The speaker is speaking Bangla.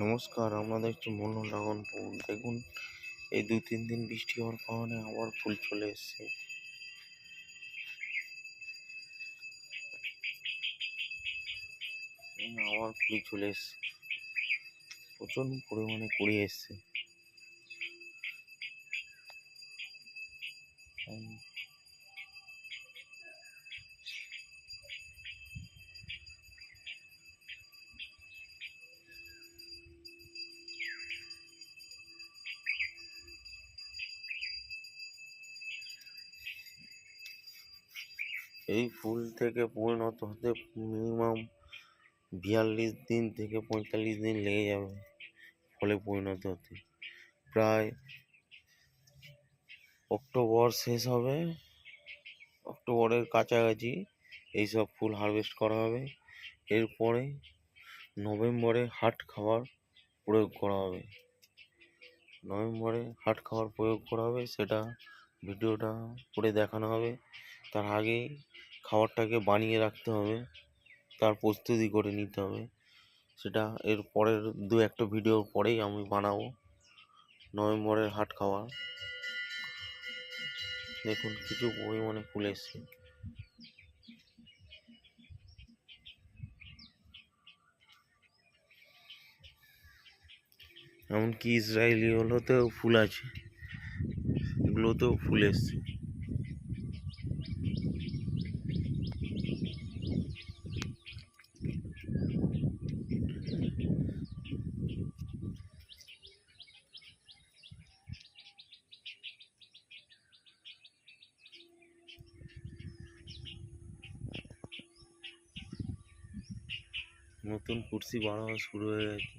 নমস্কার, আমরা দেখছি মনোরম ড্রাগন ফুল। দেখুন, এই 2-3 দিন বৃষ্টি হওয়ার কারণে আবার ফুল চলে এসছে। আবার কুড়ি চলে এসছে, প্রচন্ড পরিমাণে কুড়ি এসছে। এই ফুল থেকে পরিণত হতে মিনিমাম 42 দিন থেকে 45 দিন লেগে যাবে ফলে পরিণত হতে। প্রায় অক্টোবর শেষ হবে, অক্টোবরের কাছাকাছি এইসব ফুল হারভেস্ট করা হবে। এরপরে নভেম্বরে হাট খাবার প্রয়োগ করা হবে। সেটা ভিডিওটা করে দেখানো হবে। তার আগে খাবারটাকে বানিয়ে রাখতে হবে, তার প্রস্তুতি করে নিতে হবে। সেটা এর পরের 2-1টা ভিডিওর পরেই আমি বানাবো নভেম্বরের হাট খাবার। দেখুন, কিছু পরিমাণে ফুল এসছে। এমনকি ইসরায়েলি হলোতেও ফুল আছে, এগুলোতেও ফুল এসছে। নতুন কুর্সি বানানো শুরু হয়ে গেছে।